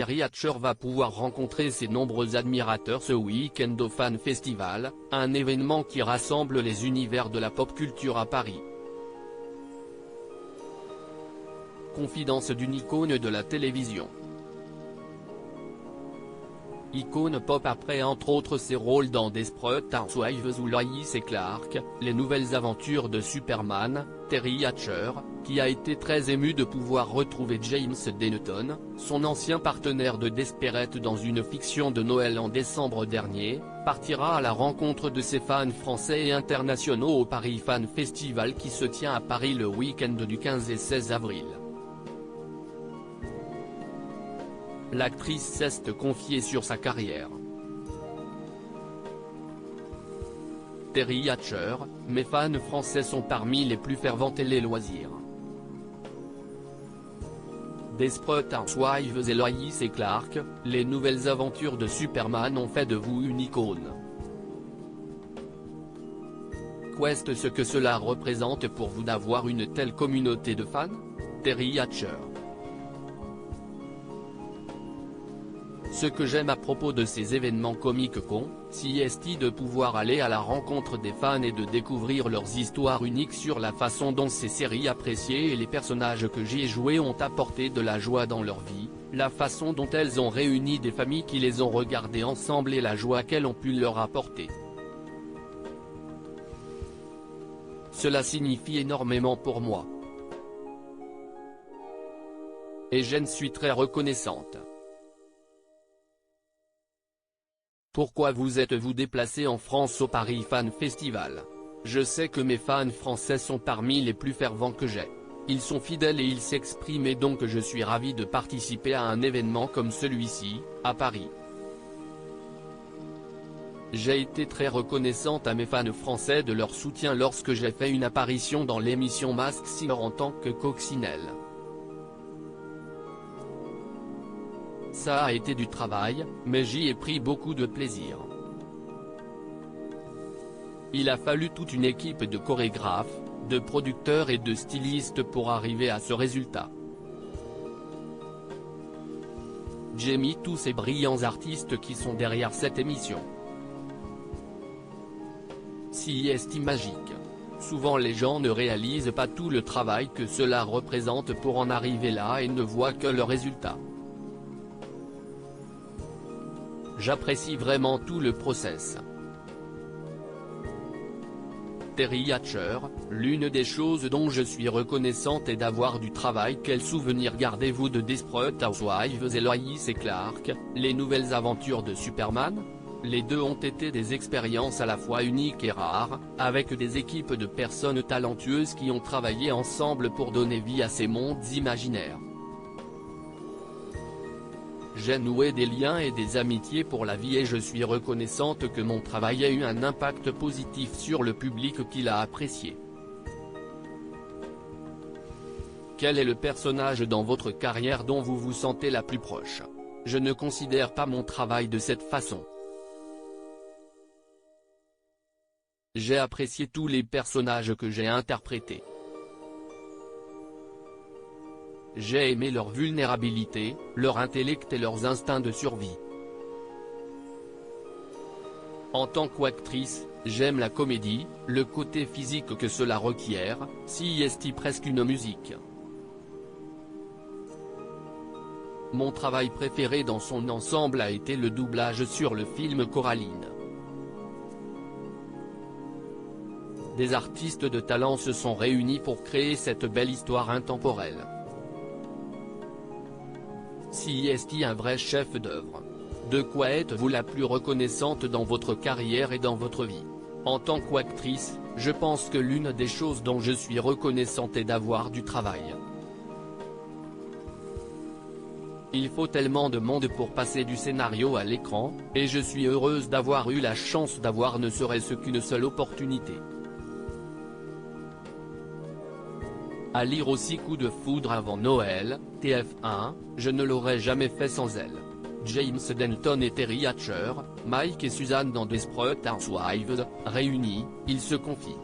Terry Hatcher va pouvoir rencontrer ses nombreux admirateurs ce week-end au Fan Festival, un événement qui rassemble les univers de la pop culture à Paris. Confidence d'une icône de la télévision. Icône pop après entre autres ses rôles dans Desperate Housewives ou Lois et Clark, les nouvelles aventures de Superman, Terry Hatcher, qui a été très ému de pouvoir retrouver James Denton, son ancien partenaire de Desperate dans une fiction de Noël en décembre dernier, partira à la rencontre de ses fans français et internationaux au Paris Fan Festival qui se tient à Paris le week-end du 15 et 16 avril. L'actrice s'est confiée sur sa carrière. Terry Hatcher, mes fans français sont parmi les plus fervents et les loisirs. Desperate Housewives et Lois et Clark, les nouvelles aventures de Superman ont fait de vous une icône. Qu'est-ce ce que cela représente pour vous d'avoir une telle communauté de fans? Terry Hatcher. Ce que j'aime à propos de ces événements comiques c'est de pouvoir aller à la rencontre des fans et de découvrir leurs histoires uniques sur la façon dont ces séries appréciées et les personnages que j'y ai joués ont apporté de la joie dans leur vie, la façon dont elles ont réuni des familles qui les ont regardées ensemble et la joie qu'elles ont pu leur apporter. Cela signifie énormément pour moi. Et j'en suis très reconnaissante. Pourquoi vous êtes-vous déplacé en France au Paris Fan Festival? Je sais que mes fans français sont parmi les plus fervents que j'ai. Ils sont fidèles et ils s'expriment et donc je suis ravi de participer à un événement comme celui-ci, à Paris. J'ai été très reconnaissante à mes fans français de leur soutien lorsque j'ai fait une apparition dans l'émission Masked Singer en tant que coccinelle. Ça a été du travail, mais j'y ai pris beaucoup de plaisir. Il a fallu toute une équipe de chorégraphes, de producteurs et de stylistes pour arriver à ce résultat. J'ai mis tous ces brillants artistes qui sont derrière cette émission. C'est magique. Souvent les gens ne réalisent pas tout le travail que cela représente pour en arriver là et ne voient que le résultat. J'apprécie vraiment tout le process. Terry Hatcher, l'une des choses dont je suis reconnaissante est d'avoir du travail. Quel souvenir gardez-vous de Desperate Housewives et Lois et Clark, les nouvelles aventures de Superman? Les deux ont été des expériences à la fois uniques et rares, avec des équipes de personnes talentueuses qui ont travaillé ensemble pour donner vie à ces mondes imaginaires. J'ai noué des liens et des amitiés pour la vie et je suis reconnaissante que mon travail ait eu un impact positif sur le public qui l'a apprécié. Quel est le personnage dans votre carrière dont vous vous sentez la plus proche? Je ne considère pas mon travail de cette façon. J'ai apprécié tous les personnages que j'ai interprétés. J'ai aimé leur vulnérabilité, leur intellect et leurs instincts de survie. En tant qu'actrice, j'aime la comédie, le côté physique que cela requiert, c'est presque une musique. Mon travail préféré dans son ensemble a été le doublage sur le film Coraline. Des artistes de talent se sont réunis pour créer cette belle histoire intemporelle. C'est un vrai chef-d'œuvre. De quoi êtes-vous la plus reconnaissante dans votre carrière et dans votre vie? En tant qu'actrice, je pense que l'une des choses dont je suis reconnaissante est d'avoir du travail. Il faut tellement de monde pour passer du scénario à l'écran, et je suis heureuse d'avoir eu la chance d'avoir ne serait-ce qu'une seule opportunité. À lire aussi Coup de foudre avant Noël, TF1, je ne l'aurais jamais fait sans elle. James Denton et Terry Hatcher, Mike et Suzanne dans Desperate Housewives, réunis, ils se confient.